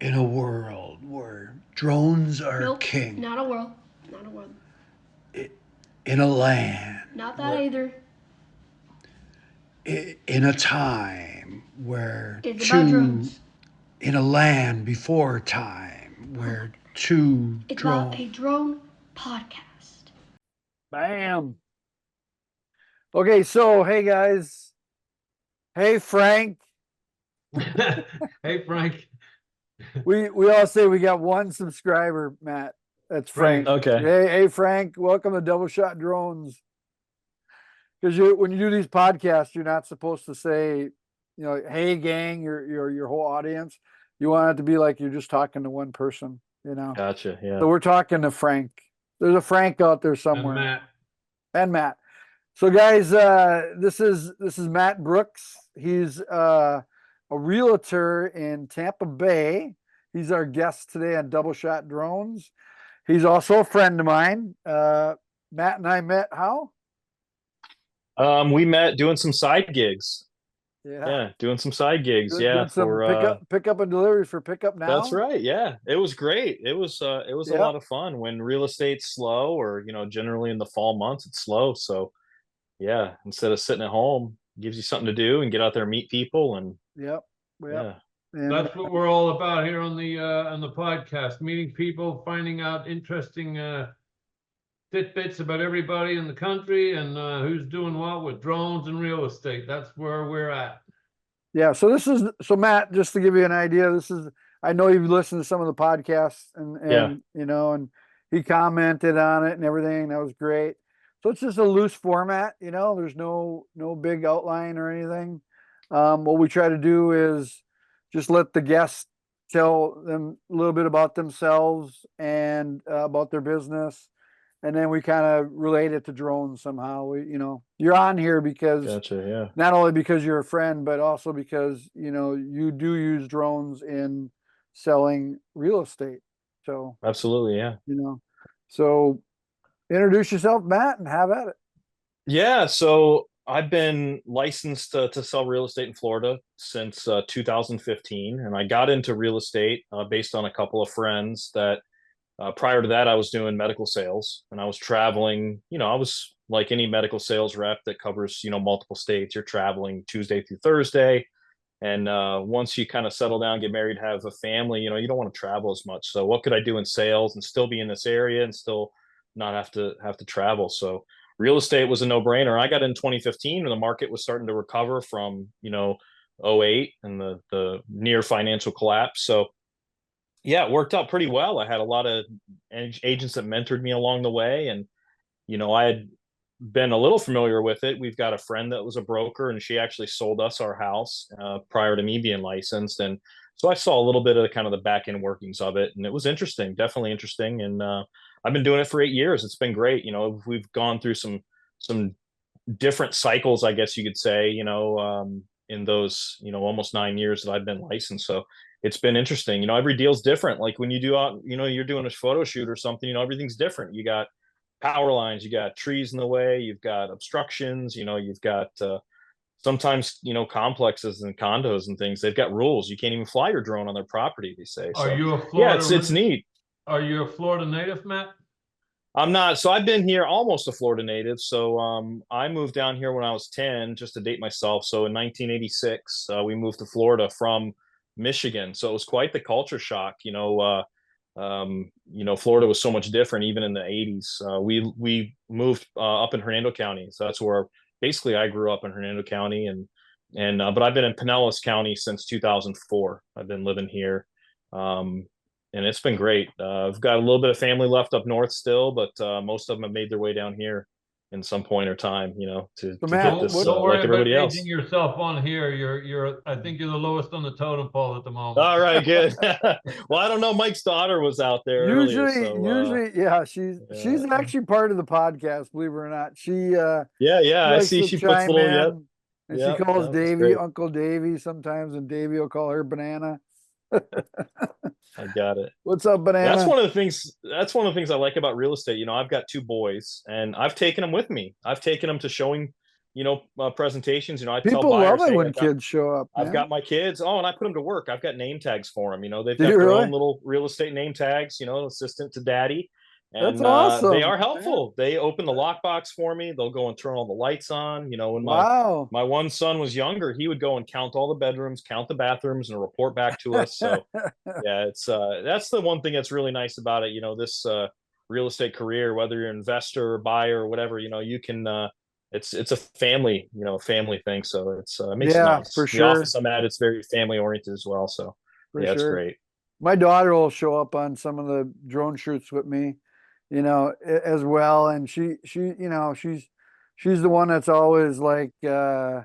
in a world where drones are Nope, king, not a world. Not a world. in a land Not that where, either. in a time where It's about two, drones. in a land before time Oh my where god. two It's about drone, a drone podcast. Bam. Okay, so hey guys. Hey Frank. Hey, Frank. We all say we got one subscriber, Matt. That's Frank. Right. Okay. Hey Frank, welcome to Double Shot Drones. Because when you do these podcasts, you're not supposed to say, hey gang, your whole audience. You want it to be like you're just talking to one person, Gotcha. Yeah. So we're talking to Frank. There's a Frank out there And somewhere. Matt. And Matt. So guys, this is Matt Brooks. He's a realtor in Tampa Bay. He's our guest today on Double Shot Drones. He's also a friend of mine. Matt and I met how? We met doing some side gigs. Yeah. Yeah, doing some side gigs. Doing some for pickup and delivery for Pickup Now. that's right. Yeah. It was great. It was a Yep. lot of fun when real estate's slow, or generally in the fall months it's slow. So yeah, instead of sitting at home, it gives you something to do and get out there and meet people. And Yep. yeah. And That's what we're all about here on the podcast, meeting people, finding out interesting tidbits about everybody in the country and who's doing what with drones and real estate. That's where we're at. yeah, so Matt, just to give you an idea, I know you've listened to some of the podcasts and Yeah. and he commented on it and everything. That was great. So it's just a loose format, there's no big outline or anything. What we try to do is just let the guests tell them a little bit about themselves and about their business. And then we kind of relate it to drones somehow. You're on here because Gotcha. Yeah. not only because you're a friend, but also because, you do use drones in selling real estate. So, Absolutely. Yeah. so introduce yourself, Matt, and have at it. Yeah, so I've been licensed to sell real estate in Florida since 2015, and I got into real estate based on a couple of friends that prior to that I was doing medical sales, and I was traveling. I was like any medical sales rep that covers multiple states. You're traveling Tuesday through Thursday, and once you kind of settle down, get married, have a family, you don't want to travel as much. So what could I do in sales and still be in this area and still not have to travel? So real estate was a no-brainer. I got in 2015 when the market was starting to recover from, '08 and the near financial collapse. So yeah, it worked out pretty well. I had a lot of agents that mentored me along the way, and I had been a little familiar with it. We've got a friend that was a broker, and she actually sold us our house prior to me being licensed, and so I saw a little bit of kind of the back end workings of it, and it was interesting, definitely interesting. And I've been doing it for 8 years. It's been great. We've gone through some different cycles, I guess you could say. In those almost 9 years that I've been licensed, so it's been interesting. Every deal's different. Like when you do out, you're doing a photo shoot or something. Everything's different. You got power lines, you got trees in the way, you've got obstructions, you've got sometimes complexes and condos and things, they've got rules. You can't even fly your drone on their property, they say. Are So you a yeah, Florida? it's neat. Are you a Florida native, Matt? I'm not. So I've been here almost a Florida native. So I moved down here when I was 10, just to date myself. So in 1986 we moved to Florida from Michigan, so it was quite the culture shock. Florida was so much different even in the 80s. We moved up in Hernando County, so that's where basically I grew up, in Hernando County, and but I've been in Pinellas County since 2004. I've been living here, and it's been great. I've got a little bit of family left up north still, but most of them have made their way down here in some point or time, to Matt, get this Don't worry like everybody about else. aging yourself on here. I think you're the lowest on the totem pole at the moment. All right, good. Well, I don't know. Mike's daughter was out there earlier, Usually, yeah, she's actually part of the podcast, believe it or not. She yeah, I likes see to she puts chime little, in, and she calls that's Davy great. Uncle Davy sometimes, and Davy will call her Banana. I got it. What's up, Banana? That's one of the things I like about real estate. I've got two boys, and I've taken them with me. I've taken them to showing presentations. I tell People love buyers, it hey, when kids show up, I've man. got my kids. Oh, and I put them to work. I've got name tags for them. They've Do got you their really? own little real estate name tags, assistant to daddy. That's And they awesome, are man. helpful. They open the lockbox for me. They'll go and turn all the lights on. When Wow. my one son was younger, he would go and count all the bedrooms, count the bathrooms, and report back to us. So yeah, it's that's the one thing that's really nice about it. This real estate career, whether you're an investor or buyer or whatever, you can it's a family, family thing. So it makes it Yeah, nice. for The sure. office I'm at, it's very family oriented as well. So For yeah, it's sure. great. My daughter will show up on some of the drone shoots with me, as well. And she's the one that's always like, Dad,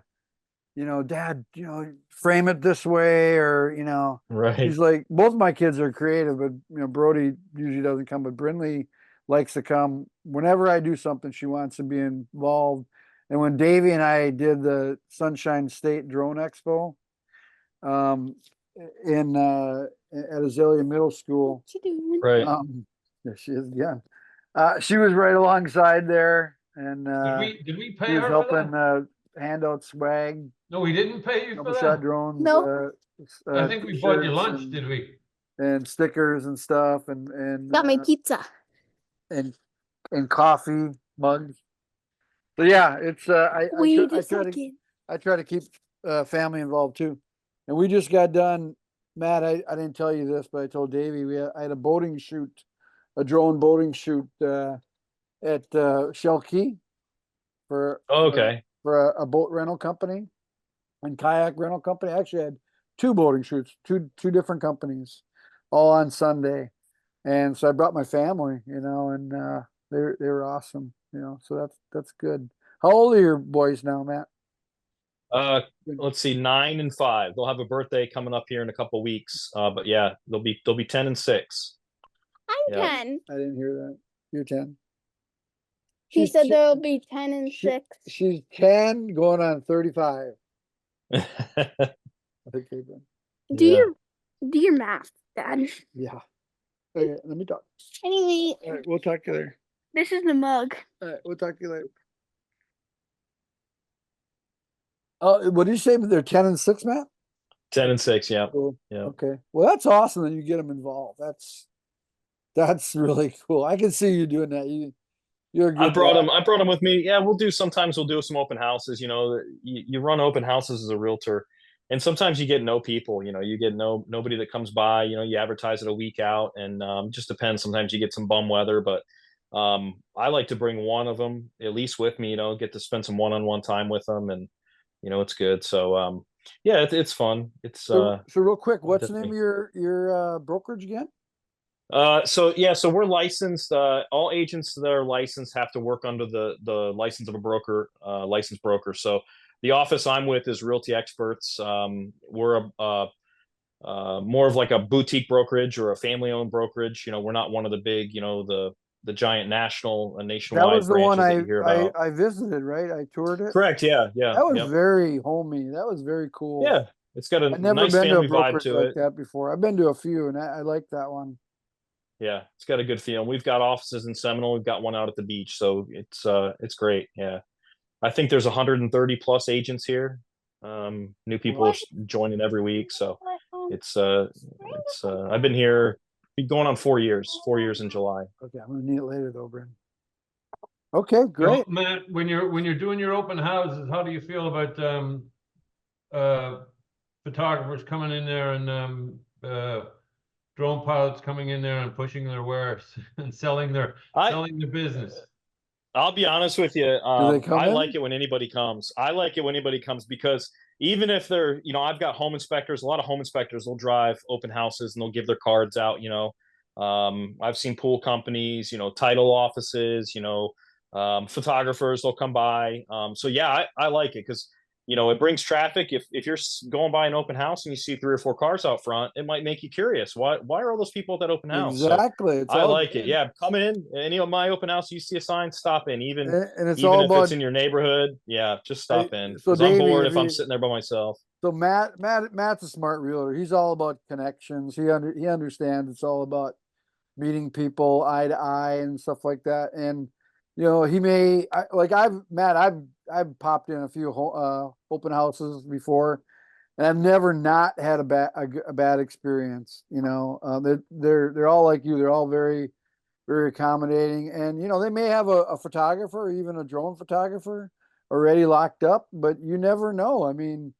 frame it this way, or, Right. she's like, both my kids are creative, but, Brody usually doesn't come, but Brinley likes to come. Whenever I do something, she wants to be involved. And when Davy and I did the Sunshine State Drone Expo, um, at Azalea Middle School, What you doing? Right. there she is again. She was right alongside there, and Did we pay she was her for helping that? hand out swag, No, we didn't pay you couple for shot that. drones, No. I think we bought you t-shirts lunch, did we? and stickers and stuff, and Got my pizza. and coffee mugs. So yeah, it's Wait a second. I try to keep family involved too. And we just got done, Matt. I didn't tell you this, but I told Davey I had a boating shoot, a drone boating shoot at Shell Key for Okay. a boat rental company and kayak rental company. I actually had two boating shoots, two different companies, all on Sunday. And so I brought my family, and they were awesome, so that's good. How old are your boys now, Matt? Let's see, 9 and 5. They'll have a birthday coming up here in a couple weeks. But yeah, they'll be 10 and 6. I'm Yeah. 10. I didn't hear that. You're 10. He said there'll be 10 and 6. She's 10 going on 35. I think they've been. Do your math, Dad. Yeah. Okay, let me talk. Anyway, All right, we'll talk to you later. this is the mug. All right, we'll talk to you later. Oh, what did you say? They're 10 and 6, Matt? 10 and 6, yeah. Cool. Yeah. Okay. Well, that's awesome that you get them involved. That's really cool. I can see you doing that. You're a good I brought dad. him. I brought him with me. Yeah, sometimes we'll do some open houses. You run open houses as a realtor, and sometimes you get no people. You get nobody that comes by. You advertise it a week out, and just depends. Sometimes you get some bum weather, but I like to bring one of them at least with me. Get to spend some one-on-one time with them, and it's good. So yeah, it's fun. It's So real quick, what's the name definitely. of your brokerage again? So we're licensed. All agents that are licensed have to work under the license of a broker, licensed broker. So the office I'm with is Realty Experts. We're more of like a boutique brokerage or a family-owned brokerage. We're not one of the big, the giant That nationwide was the one branches that you hear about. I visited, right? I toured it. Correct. Yeah. Yeah. That was Yep. very homey. That was very cool. Yeah. It's got a I've never nice been to a family vibe brokerage to like it. that before. I've been to a few, and I like that one. Yeah, it's got a good feel. We've got offices in Seminole. We've got one out at the beach, so it's great. Yeah, I think there's 130 plus agents here. New people are joining every week, so it's I've been here going on 4 years. 4 years in July. Okay, I'm gonna need it later though, Bryn. Okay, great. Matt, when you're doing your open houses, how do you feel about photographers coming in there and drone pilots coming in there and pushing their wares and selling their business? I'll be honest with you. Do they come I in? like it when anybody comes. I like it when anybody comes because even if they're, I've got home inspectors. A lot of home inspectors will drive open houses and they'll give their cards out. I've seen pool companies, title offices, photographers. They'll come by. So yeah, I like it because it brings traffic. If you're going by an open house and you see 3 or 4 cars out front, it might make you curious. Why are all those people at that open house? Exactly. So I like it. Yeah, come in. Any of my open house, you see a sign, stop in. Even and it's even all if about it's in your neighborhood, yeah, just stop in. So Because I'm Davey, bored if I'm sitting there by myself. So Matt's a smart realtor. He's all about connections. He understands it's all about meeting people eye to eye and stuff like that. And he may I've I've popped in a few open houses before, and I've never not had a bad experience. You know, they're all like you. They're all very, very accommodating, and you know, they may have a photographer or even a drone photographer already locked up, but you never know. I mean,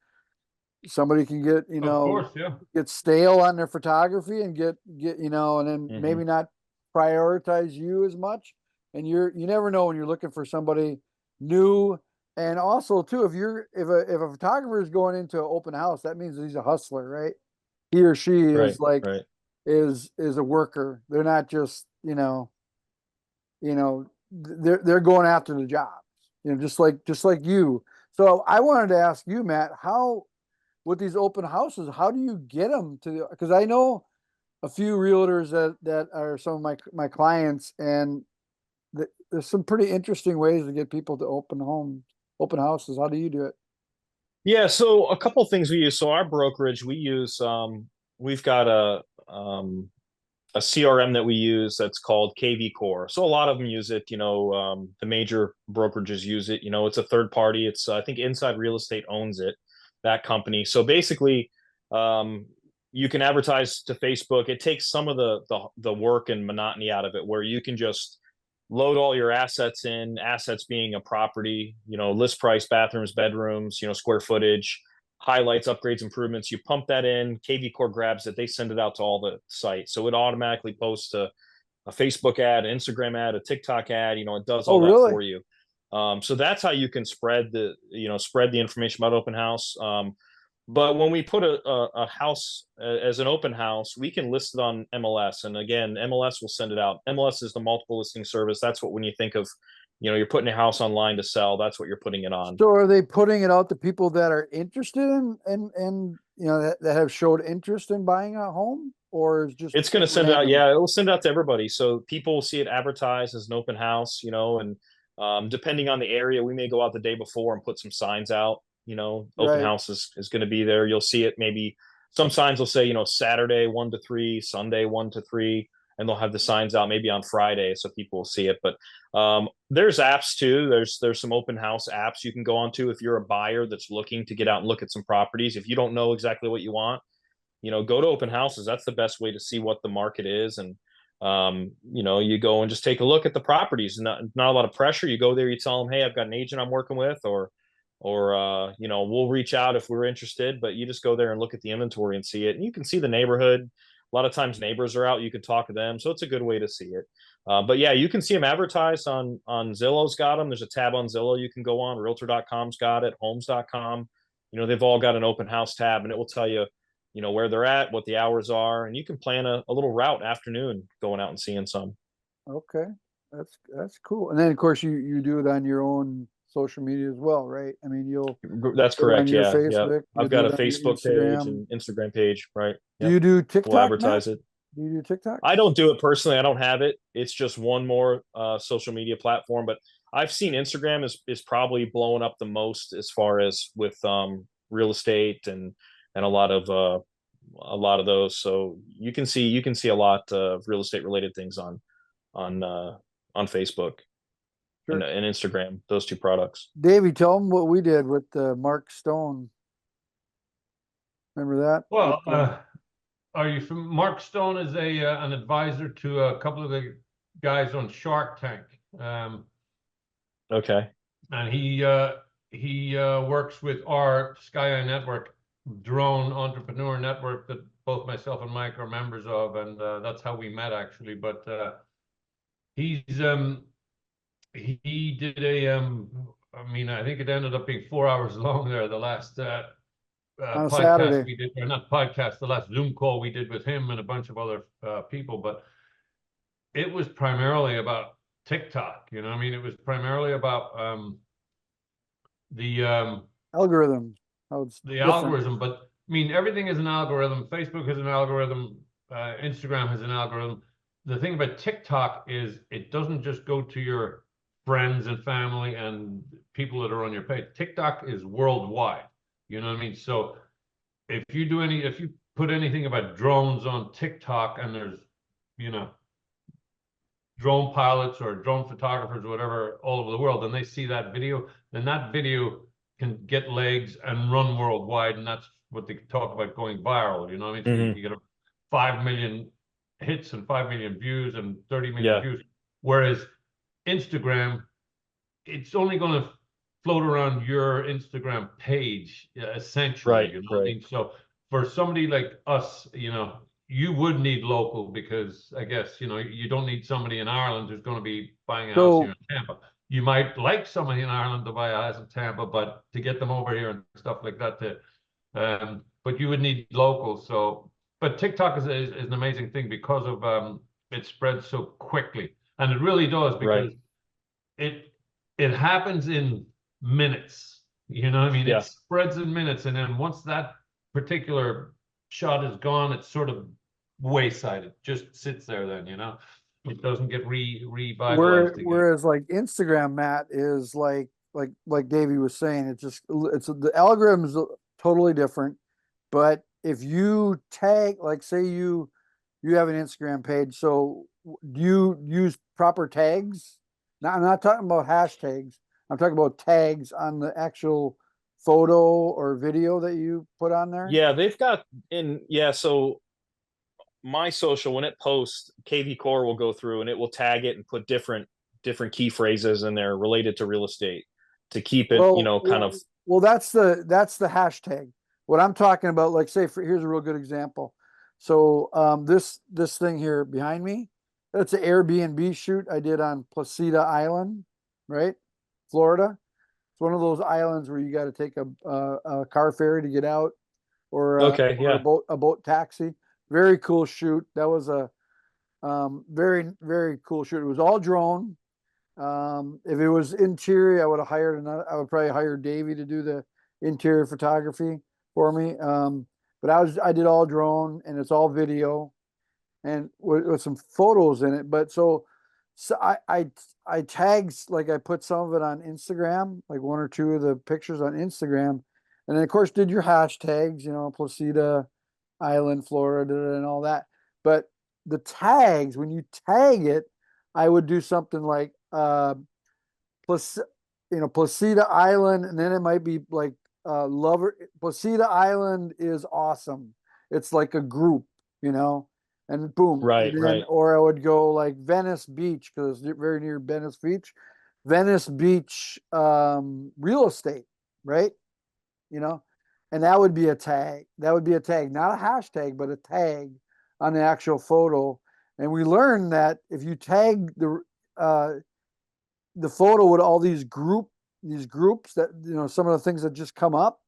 somebody can get, you Of know, course, yeah. get stale on their photography and get, you know, and then maybe not prioritize you as much. And you never know when you're looking for somebody new. And also too, if a photographer is going into an open house, that means he's a hustler, right? He or she Right, is like, right. is a worker. They're not just, they're going after the jobs, you know, just like you. So I wanted to ask you, Matt, how, with these open houses, how do you get them to, because I know a few realtors that are some of my clients, and there's some pretty interesting ways to get people to open houses. How do you do it? Yeah, so a couple things we use. So our brokerage, we've got a CRM that we use that's called KV Core. So a lot of them use it. The major brokerages use it. It's a third party. It's I think Inside Real Estate owns it, that company. So basically, you can advertise to Facebook. It takes some of the work and monotony out of it, where you can just load all your assets in, assets being a property, list price, bathrooms, bedrooms, square footage, highlights, upgrades, improvements. You pump that in, KV Core grabs it, they send it out to all the sites. So it automatically posts a Facebook ad, an Instagram ad, a TikTok ad, it does Oh, all that really? for you. So that's how you can spread the information about open house. But when we put a house as an open house, we can list it on MLS. And again, MLS will send it out. MLS is the multiple listing service. That's what, when you think of, you're putting a house online to sell, that's what you're putting it on. So are they putting it out to people that are interested in that have showed interest in buying a home, or is just It's going to send it out. random? Yeah, it will send it out to everybody. So people will see it advertised as an open house, and depending on the area, we may go out the day before and put some signs out. Open Right. house is going to be there. You'll see it. Maybe some signs will say, Saturday 1 to 3, Sunday 1 to 3, and they'll have the signs out maybe on Friday so people will see it. But there's apps too. There's some open house apps you can go onto if you're a buyer that's looking to get out and look at some properties. If you don't know exactly what you want, go to open houses. That's the best way to see what the market is. And, you go and just take a look at the properties. Not a lot of pressure. You go there, you tell them, hey, I've got an agent I'm working with, or we'll reach out if we're interested, but you just go there and look at the inventory and see it. And you can see the neighborhood. A lot of times neighbors are out, you can talk to them. So it's a good way to see it. But yeah, you can see them advertised on Zillow's got them. There's a tab on Zillow you can go on. Realtor.com's got it. Homes.com. They've all got an open house tab, and it will tell you, where they're at, what the hours are, and you can plan a little route afternoon going out and seeing some. Okay. That's cool. And then of course you do it on your own social media as well, right? I mean, That's do it on correct. your Yeah. Yeah. Facebook, you I've do got a it on your Facebook page Instagram. and Instagram page. Right. Do Yep. you do We'll TikTok, Matt? advertise it. Do you do TikTok? I don't do it personally. I don't have it. It's just one more social media platform, but I've seen Instagram is probably blowing up the most as far as with real estate and a lot of those. So you can see a lot of real estate related things on Facebook Sure. and Instagram. Those two products. Davey, tell them what we did with Mark Stone. Remember that? Well, are you from Mark Stone is an advisor to a couple of the guys on Shark Tank. Okay. And he works with our Sky Network drone entrepreneur network that both myself and Mike are members of, and that's how we met actually. But he did I mean, I think it ended up being 4 hours long there, the last On a podcast Saturday. we did, or not podcast, the last Zoom call we did with him and a bunch of other people. But it was primarily about TikTok, I mean, it was primarily about the Algorithm. How it's the different. algorithm. But I mean, everything is an algorithm. Facebook has an algorithm. Instagram has an algorithm. The thing about TikTok is it doesn't just go to your friends and family and people that are on your page. TikTok is worldwide. You know what I mean? So if you put anything about drones on TikTok, and there's, drone pilots or drone photographers or whatever all over the world, and they see that video, then that video can get legs and run worldwide, and that's what they talk about going viral. You know what I mean? So Mhm. you get 5 million hits and 5 million views and 30 million Yeah. views. Whereas Instagram, it's only going to float around your Instagram page, essentially. Right, You know what I right. mean? So for somebody like us, you would need local, because I guess, you don't need somebody in Ireland who's going to be buying a house here So in Tampa. You might like somebody in Ireland to buy a house in Tampa, but to get them over here and stuff like that, but you would need local. So, but TikTok is an amazing thing because of it spreads so quickly, and it really does, Right. because it it happens in minutes. You know what I mean? Yeah. It spreads in minutes, and then once that particular shot is gone, it's sort of wayside. It just sits there then, It doesn't get revitalized again. whereas like Instagram, Matt, is like Davey was saying, it's the algorithm is totally different. But if you tag, like say you have an Instagram page, so do you use proper tags? Now, I'm not talking about hashtags. I'm talking about tags on the actual photo or video that you put on there. Yeah, they've got so my social, when it posts, KV Core will go through and it will tag it and put different key phrases in there related to real estate to keep it, kind of. Well, that's the hashtag. What I'm talking about, like say here's a real good example. So this thing here behind me, that's an Airbnb shoot I did on Placida Island, right? Florida. It's one of those islands where you got to take a car ferry to get out, or Okay, or yeah. a boat taxi. Very cool shoot. That was a very, very cool shoot. It was all drone. If it was interior, I would have hired another. I would probably hire Davey to do the interior photography for me. But I did all drone, and it's all video, and with some photos in it. But so I tagged, like I put some of it on Instagram, like one or two of the pictures on Instagram, and then of course did your hashtags, Placida Island, Florida, and all that. But the tags, when you tag it, I would do something like Placida Island, and then it might be like Lover. Placida Island is awesome. It's like a group, and boom. Right, And then, right. or I would go like Venice Beach, because it's very near Venice Beach. Venice Beach real estate, right? And that would be a tag. That would be a tag, not a hashtag, but a tag on the actual photo. And we learned that if you tag the photo with all these groups that, some of the things that just come up,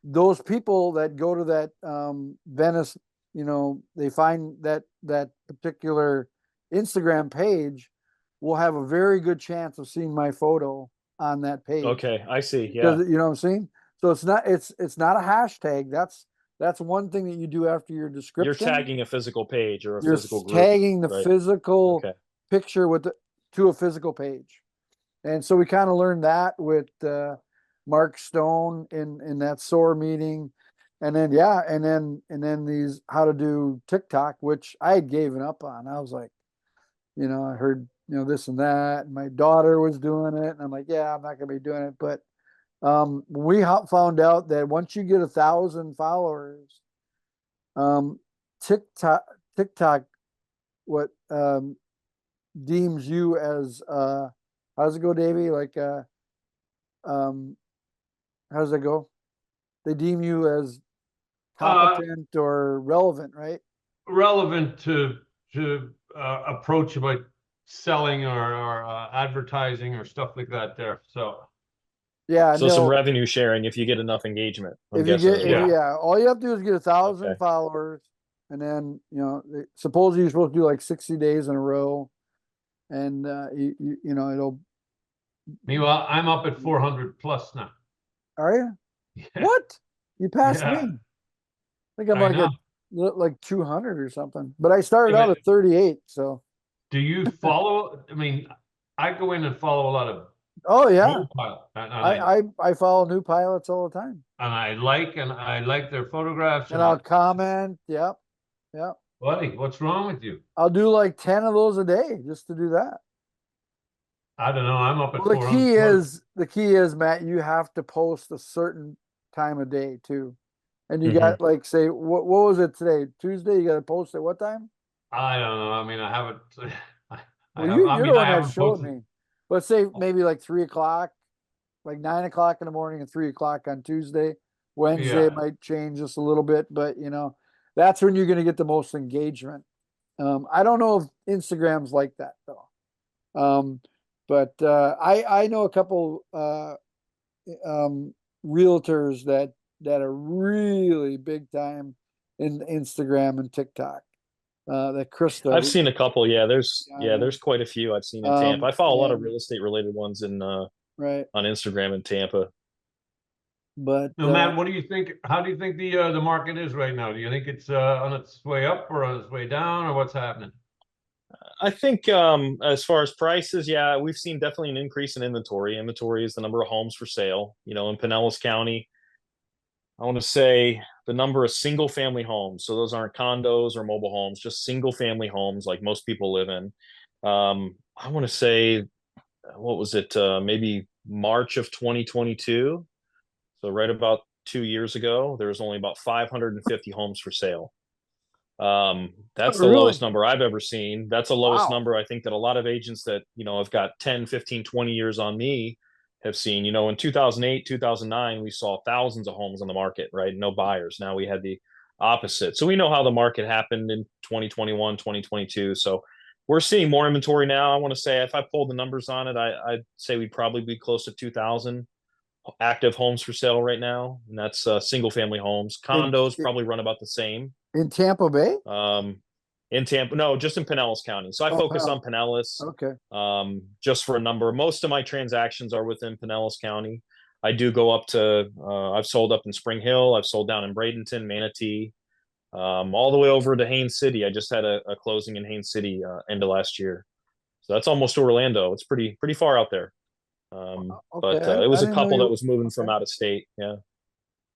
those people that go to that Venice, they find that particular Instagram page will have a very good chance of seeing my photo on that page. Okay, I see. Because Yeah. you know what I'm saying? So it's not a hashtag. That's one thing that you do after your description. You're tagging a physical page or a You're physical group. tagging the right? physical Okay. picture to a physical page. And so we kind of learned that with Mark Stone in that SOAR meeting. And then these how to do TikTok, which I had given up on. I was like, I heard, this and that, and my daughter was doing it, and I'm like, yeah, I'm not gonna be doing it. But we found out that once you get 1,000 followers, TikTok what deems you as how does it go, Davey? Like how does it go? They deem you as competent or relevant, right? Relevant to approach about selling or advertising or stuff like that there. So Yeah, So some no. revenue sharing if you get enough engagement. I'm If you guessing get, as well. yeah, all you have to do is get 1,000 Okay. followers, and then supposedly you're supposed to do like 60 days in a row, and it'll. meanwhile, I'm up at 400 plus now. Are you? Yeah. What? You passed Yeah. me. I think I'm I like know. like 200 or something. But I started Yeah, out but- at 38, so. Do you follow? I mean, I go in and follow a lot of Oh yeah, new pilot, and I follow new pilots all the time, I like their photographs, and I'll comment. Yep. well, Buddy, what's wrong with you? I'll do like 10 of those a day just to do that. I don't know. I'm up at Well, the 400. key is, Matt, you have to post a certain time of day too. And you Mhm. got like, say, what was it today? Tuesday, you got to post at what time? I don't know. I mean, I haven't. Well, you're the I one that haven't showed posted. me. Let's say maybe like 3 o'clock, like 9 o'clock in the morning and 3 o'clock on Tuesday. Wednesday Yeah. might change just a little bit, but that's when you're going to get the most engagement. I don't know if Instagram's like that though. But I know a couple realtors that are really big time in Instagram and TikTok. That Krista, I've seen a couple. Yeah, there's on there. there's quite a few I've seen in Tampa. I follow a lot of And real estate related ones in right, on Instagram in Tampa. but Now, Matt, what do you think? How do you think the market is right now? Do you think it's on its way up or on its way down, or what's happening? I think as far as prices, yeah, we've seen definitely an increase in inventory. Inventory is the number of homes for sale. In Pinellas County, I want to say the number of single family homes. So those aren't condos or mobile homes, just single family homes like most people live in. I want to say, what was it? Maybe March of 2022. So right about 2 years ago, there was only about 550 homes for sale. That's the really, lowest number I've ever seen. That's the lowest wow, number I think that a lot of agents that have got 10, 15, 20 years on me have seen. In 2008, 2009, we saw thousands of homes on the market, right? No buyers. Now we had the opposite. So we know how the market happened in 2021, 2022. So we're seeing more inventory now. I want to say, if I pulled the numbers on it, I'd say we'd probably be close to 2,000 active homes for sale right now, and that's single family homes. in Condos probably run about the same. in Tampa Bay. In Tampa, no, just in Pinellas County. So I Oh, focus on wow. Pinellas, Okay. just for a number. Most of my transactions are within Pinellas County. I do go up to, I've sold up in Spring Hill. I've sold down in Bradenton, Manatee, all the way over to Haines City. I just had a closing in Haines City end of last year. So that's almost Orlando. It's pretty far out there. Okay. But it I was a didn't know couple that you. was moving from Okay. out of state. Yeah.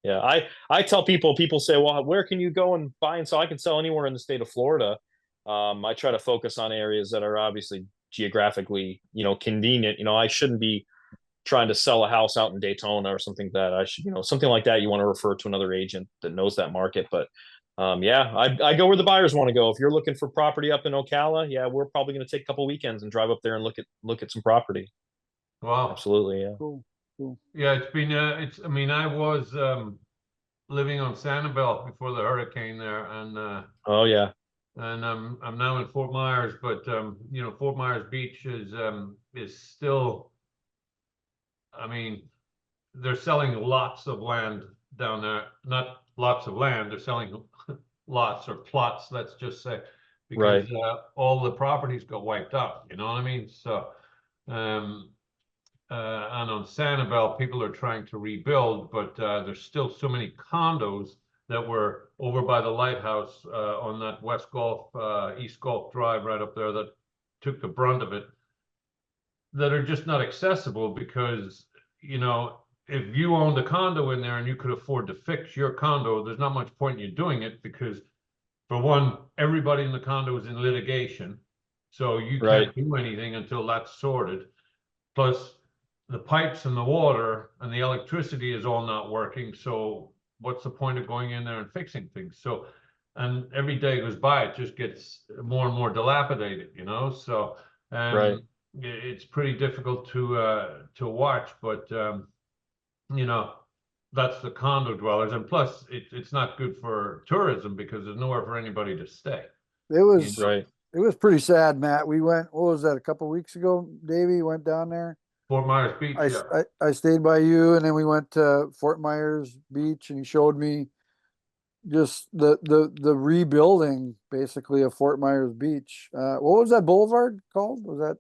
Yeah. I tell people say, well, where can you go and buy and sell? I can sell anywhere in the state of Florida. I try to focus on areas that are obviously geographically, convenient. I shouldn't be trying to sell a house out in Daytona or something that I should, something like that. You want to refer to another agent that knows that market. But yeah, I go where the buyers want to go. If you're looking for property up in Ocala, yeah, we're probably going to take a couple weekends and drive up there and look at some property. Wow. Absolutely. Yeah. Cool. Cool. Yeah, it's been I mean, I was living on Sanibel before the hurricane there, Oh yeah. and I'm now in Fort Myers, but Fort Myers Beach is still, I mean, they're selling lots of land down there. Not lots of land, they're selling lots or plots, let's just say, because Right. all the properties got wiped out, you know what I mean? So um and on Sanibel, people are trying to rebuild, but there's still so many condos that were over by the lighthouse on that West Gulf, East Gulf Drive right up there that took the brunt of it, that are just not accessible because, if you owned a condo in there and you could afford to fix your condo, there's not much point in you doing it because, for one, everybody in the condo is in litigation. So you Right. can't do anything until that's sorted. Plus, the pipes and the water and the electricity is all not working. So what's the point of going in there and fixing things? So, and every day goes by, it just gets more and more dilapidated, So Right. it's pretty difficult to watch, but you know, that's the condo dwellers. And plus it's not good for tourism because there's nowhere for anybody to stay. It was Right. it was pretty sad, Matt. We went. What was that? A couple weeks ago, Davey went down there. Fort Myers Beach, yeah. I stayed by you, and then we went to Fort Myers Beach, and he showed me just the rebuilding basically of Fort Myers Beach. What was that boulevard called? Was that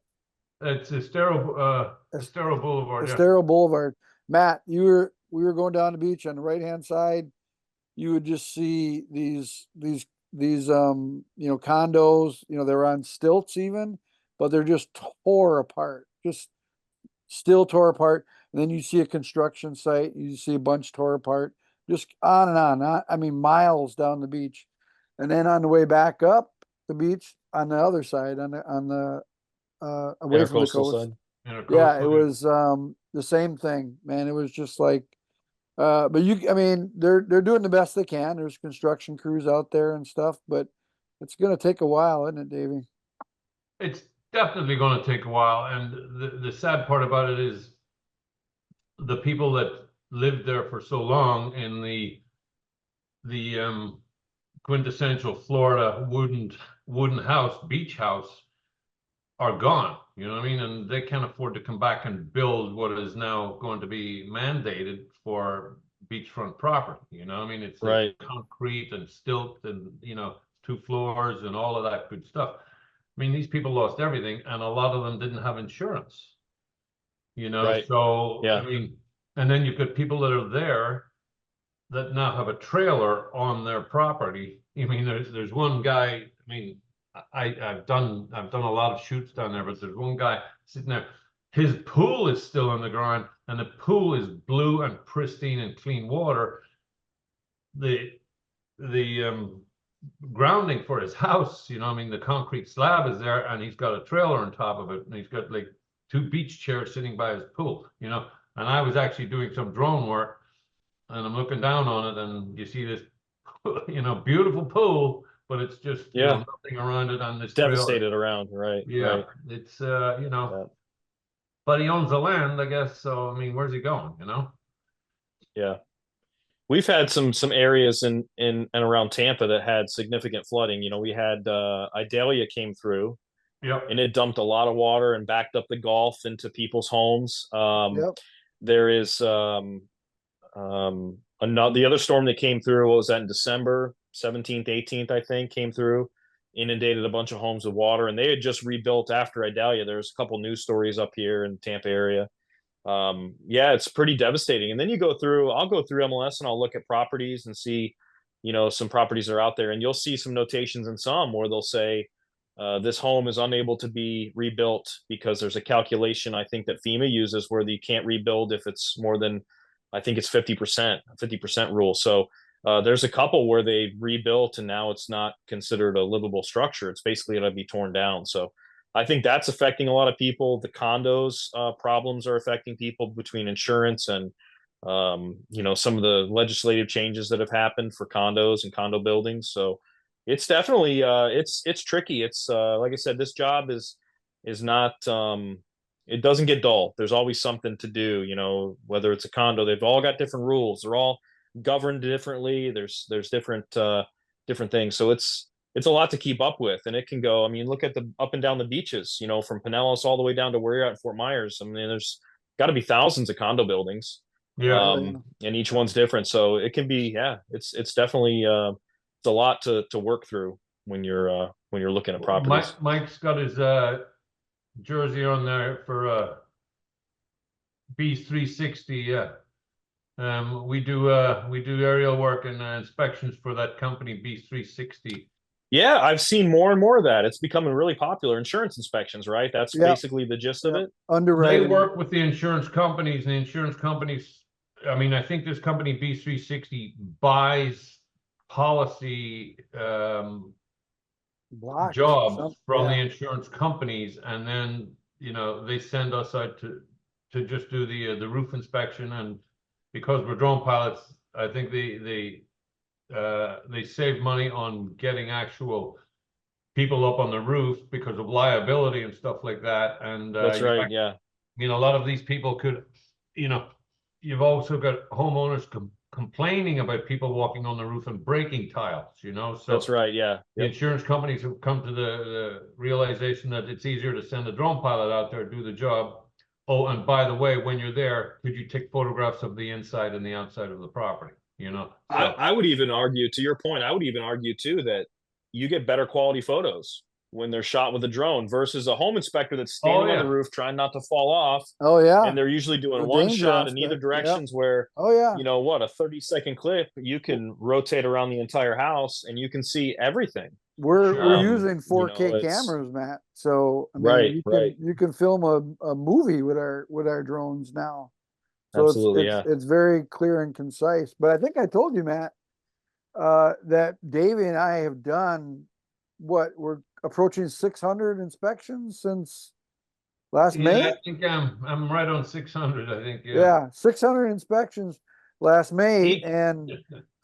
It's Estero Boulevard, yeah. Estero Boulevard? Matt, we were going down the beach on the right hand side. You would just see these condos. They're on stilts even, but they're just tore apart. Just still tore apart. And then you see a construction site, you see a bunch tore apart, just on and on. I mean, miles down the beach. And then on the way back up the beach on the other side, away from the Intercoastal coast. side. Yeah, it Intercoastal. was the same thing, man. It was just like but I mean, they're doing the best they can. There's construction crews out there and stuff, but it's gonna take a while, isn't it, Davey? It's definitely going to take a while, and the sad part about it is the people that lived there for so long in the quintessential Florida wooden house, beach house, are gone. You know what I mean? And they can't afford to come back and build what is now going to be mandated for beachfront property. You know what I mean? It's like Right. concrete and stilt and, 2 floors and all of that good stuff. I mean, these people lost everything, and a lot of them didn't have insurance. Right. So Yeah. I mean, and then you've got people that are there that now have a trailer on their property. I mean, there's one guy. I mean, I've done a lot of shoots down there, but there's one guy sitting there. His pool is still on the ground, and the pool is blue and pristine and clean water. The grounding for his house, I mean, the concrete slab is there, and he's got a trailer on top of it, and he's got like 2 beach chairs sitting by his pool. And I was actually doing some drone work, and I'm looking down on it, and you see this, beautiful pool, but it's just, Yeah. nothing around it on this Devastated trailer. around. Right. Yeah, Right. it's, Yeah. but he owns the land, I guess. So, I mean, where's he going, Yeah. We've had some areas in and around Tampa that had significant flooding. We had Idalia came through, Yep. and it dumped a lot of water and backed up the Gulf into people's homes. Yep. There is another, the other storm that came through. What was that, in December 17th, 18th? I think came through, inundated a bunch of homes with water, and they had just rebuilt after Idalia. There's a couple news stories up here in the Tampa area. Yeah, it's pretty devastating. And then I'll go through MLS and I'll look at properties and see, some properties are out there, and you'll see some notations in some where they'll say, this home is unable to be rebuilt because there's a calculation I think that FEMA uses where you can't rebuild if it's more than, I think it's 50% rule. So there's a couple where they rebuilt and now it's not considered a livable structure. It's basically going to be torn down. So I think that's affecting a lot of people. The condos problems are affecting people between insurance and, some of the legislative changes that have happened for condos and condo buildings. So it's definitely it's tricky. It's like I said, this job is not it doesn't get dull. There's always something to do. Whether it's a condo, they've all got different rules. They're all governed differently. There's different things. So it's a lot to keep up with, and it can go. I mean, look at the up and down the beaches. From Pinellas all the way down to where you're at in Fort Myers. I mean, there's got to be thousands of condo buildings. Yeah. And each one's different. So it can be, it's definitely it's a lot to work through when you're looking at properties. Mike's got his jersey on there for Beast 360. Yeah. We do aerial work and inspections for that company, Beast 360. Yeah, I've seen more and more of that. It's becoming really popular. Insurance inspections, right? That's basically the gist of it. Underwriting. They work with the insurance companies, and the insurance companies, I mean, I think this company Beast 360 buys policy Blocks, jobs from the insurance companies, and then they send us out to just do the roof inspection. And because we're drone pilots, I think they save money on getting actual people up on the roof because of liability and stuff like that. And that's right. Yeah. A lot of these people could, you've also got homeowners complaining about people walking on the roof and breaking tiles, so that's right. Yeah. the insurance companies have come to the realization that it's easier to send a drone pilot out there to do the job. Oh, and by the way, when you're there, could you take photographs of the inside and the outside of the property? So, I would even argue, to your point, I would even argue too that you get better quality photos when they're shot with a drone versus a home inspector that's standing on the roof trying not to fall off. Oh yeah. And they're usually doing The one danger shot in either aspect, directions where, oh yeah, a 30-second clip, you can rotate around the entire house and you can see everything. we're using 4K cameras, Matt. So I mean, you can film a movie with our drones now. So absolutely, it's very clear and concise. But I think I told you, Matt, that Davey and I have done, we're approaching 600 inspections since last May. I think I'm right on 600. I think Yeah, 600 inspections last May, He- and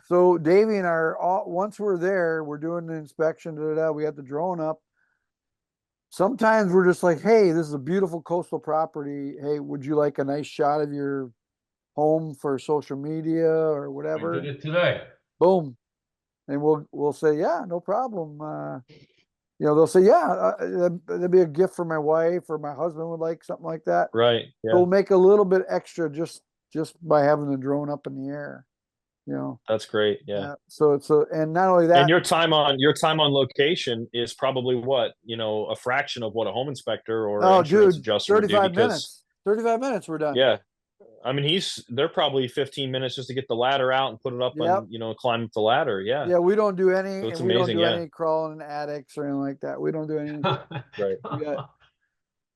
so Davey and once we're there, we're doing the inspection. We have the drone up. Sometimes we're just like, hey, this is a beautiful coastal property. Hey, would you like a nice shot of your home for social media or we whatever? did it today. Boom. And we'll say, yeah, no problem. They'll say, yeah, that'd be a gift for my wife, or my husband would like something like that. Right. So we'll Yeah. make a little bit extra just by having the drone up in the air, That's great. Yeah. So and not only that, And your time on location is probably what, a fraction of what a home inspector or oh, insurance dude, adjuster would do 35 because minutes. 35 minutes, we're done. yeah. I mean, they're probably 15 minutes just to get the ladder out and put it up Yep. and, climb up the ladder. Yeah. Yeah, we don't do any, So it's and we don't amazing. do Yeah. any crawling in attics or anything like that. We don't do anything. Right.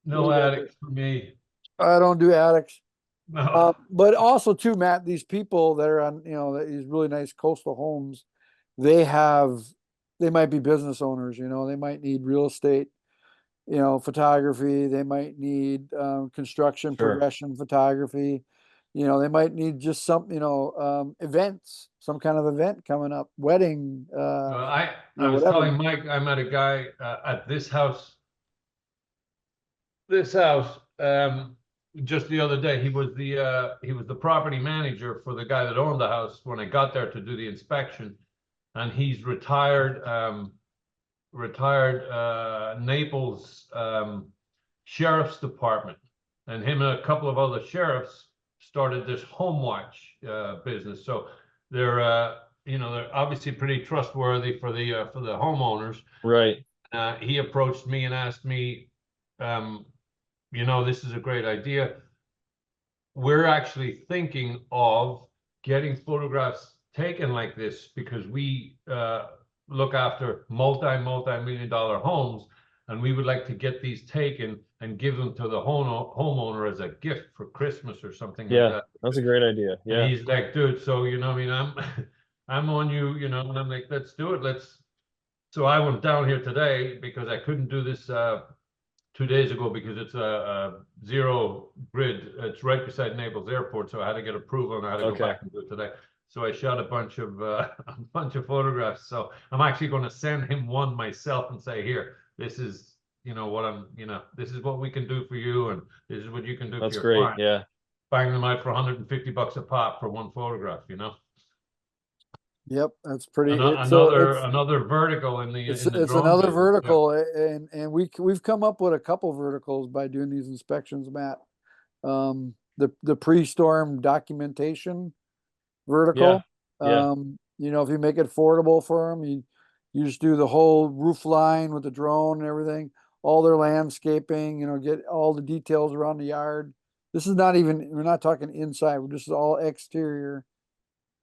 No attic for me. I don't do attics. No. But also too, Matt, these people that are on, these really nice coastal homes, they might be business owners, they might need real estate, photography. They might need construction Sure. progression photography. They might need just some, events, some kind of event coming up, wedding. I was whatever. telling Mike, I met a guy at this house. Just the other day. He was the property manager for the guy that owned the house when I got there to do the inspection, and he's retired Naples Sheriff's Department, and him and a couple of other sheriffs started this home watch business. So they're obviously pretty trustworthy for the homeowners. Right. He approached me and asked me, this is a great idea. We're actually thinking of getting photographs taken like this because we look after multi-million dollar homes, and we would like to get these taken and give them to the homeowner as a gift for Christmas or something like that. That's a great idea. Yeah. And he's like, dude, so I'm on you, and I'm like, let's do it. So I went down here today because I couldn't do this 2 days ago because it's a zero grid. It's right beside Naples Airport, so I had to get approval and I had to go back and do it today. So I shot a bunch of photographs. So I'm actually going to send him one myself and say, here, this is this is what we can do for you, and this is what you can do That's for your great. client. Yeah. Buying them out for $150 a pop for one photograph. Yep, that's pretty. Another vertical in the it's in the drone another business. vertical, and we've come up with a couple verticals by doing these inspections, Matt. The pre-storm documentation vertical. Yeah. If you make it affordable for them, you just do the whole roof line with the drone and everything, all their landscaping, get all the details around the yard. This is we're not talking inside, we're just all exterior.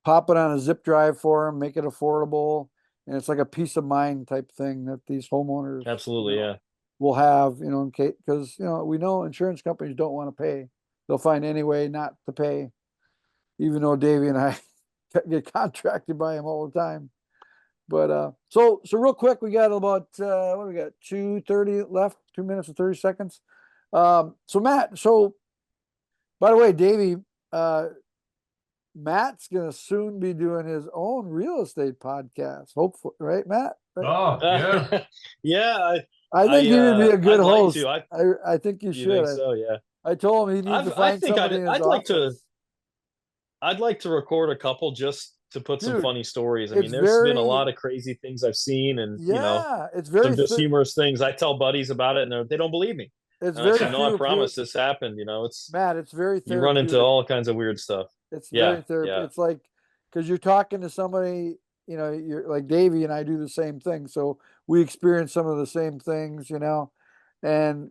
Pop it on a zip drive for them, make it affordable, and it's like a peace of mind type thing that these homeowners Absolutely. Yeah. will have, in case, because we know insurance companies don't want to pay. They'll find any way not to pay, even though Davey and I get contracted by them all the time. But so real quick, we got about what do we got? 2:30 left, 2 minutes and 30 seconds. So Matt, by the way, Davey, Matt's gonna soon be doing his own real estate podcast, hopefully, right, Matt? Right? Oh yeah. Yeah. I think he would be a good I'd like host. to. I think you should. Think so? Yeah. I told him he needs to find somebody in his I'd like to. office. I'd like to record a couple just to put some Dude, funny stories. I it's mean, there's been a very- lot of crazy things I've seen, and it's very some just humorous things. I tell buddies about it, and they don't believe me. It's And I very say, no, I therapeutic. promise this happened. It's Matt, it's very you run into therapeutic. all kinds of weird stuff. It's Yeah, very therapeutic. yeah. It's like, because you're talking to somebody, you're like Davey and I do the same thing. So we experience some of the same things, and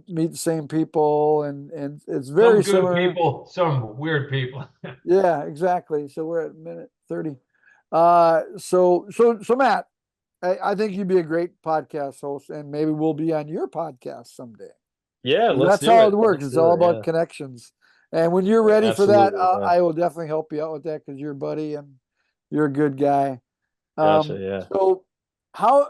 meet the same people, and it's very Some good similar. people, some weird people. Yeah, exactly. So we're at minute 30. So Matt, I think you'd be a great podcast host, and maybe we'll be on your podcast someday. Yeah, That's how it works. It's all about connections. And when you're ready for that, Absolutely, yeah. I will definitely help you out with that because you're a buddy and you're a good guy. Gotcha. Yeah. So how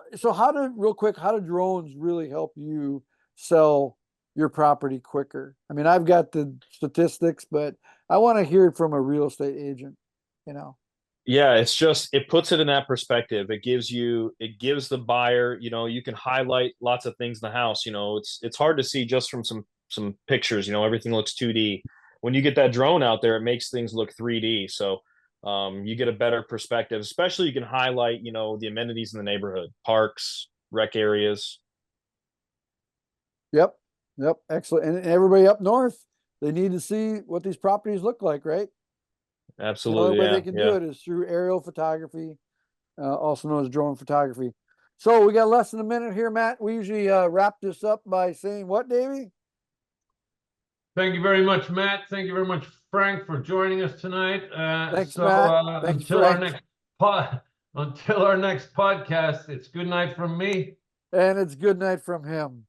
do drones really help you sell your property quicker? I mean, I've got the statistics, but I want to hear it from a real estate agent, you know. Yeah, it's just it puts it in that perspective. It gives the buyer, you can highlight lots of things in the house. It's hard to see just from some pictures. Everything looks 2D. When you get that drone out there, it makes things look 3D. So you get a better perspective. Especially you can highlight, the amenities in the neighborhood, parks, rec areas. Yep. Yep. Excellent. And everybody up north, they need to see what these properties look like, right? The only Absolutely. way Yeah. they can do Yeah. it is through aerial photography, also known as drone photography. So we got less than a minute here, Matt. We usually wrap this up by saying what, Davey? Thank you very much, Matt. Thank you very much, Frank, for joining us tonight. Thanks, Matt. Thanks, Until our Frank. next podcast, it's good night from me, And it's good night from him.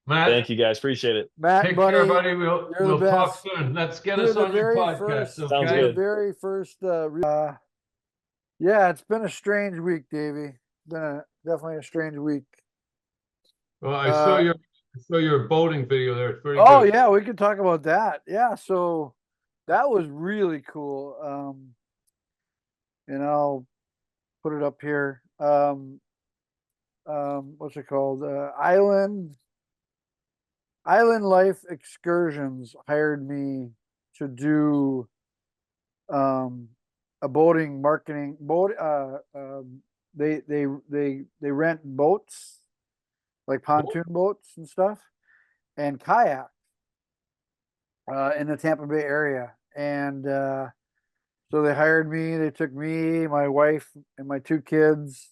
Matt. Thank you guys. Appreciate it. Matt, Take buddy, care, buddy. you're the We'll talk best. soon. Let's get You're us the on your very podcast, first. Sounds okay? You're the good. very first. Yeah, it's been a strange week, Davey. Definitely a strange week. Well, I Uh, saw your boating video there. It's very Oh good. yeah, we can talk about that. Yeah, so that was really cool. And I'll put it up here. What's it called? Island Life Excursions hired me to do a boating marketing boat. They rent boats, like pontoon boats and stuff, and kayak in the Tampa Bay area. And so they hired me. They took me, my wife, and my two kids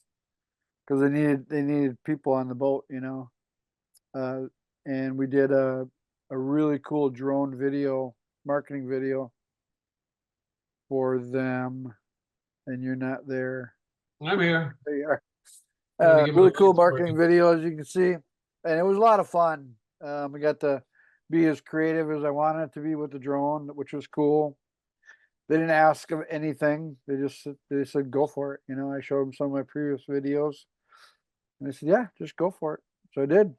because they needed people on the boat, and we did a really cool drone video, marketing video for them. And you're not there. I'm here. There you are. Trying to get my Really cool lights marketing working. video, as you can see, and it was a lot of fun. I got to be as creative as I wanted it to be with the drone, which was cool. They didn't ask of anything. They said go for it. I showed them some of my previous videos, and they said, yeah, just go for it. So I did.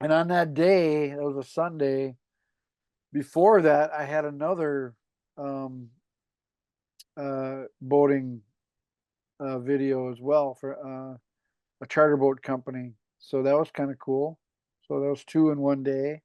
And on that day, it was a Sunday. Before that, I had another boating video as well for a charter boat company. So that was kind of cool. So that was 2 in one day.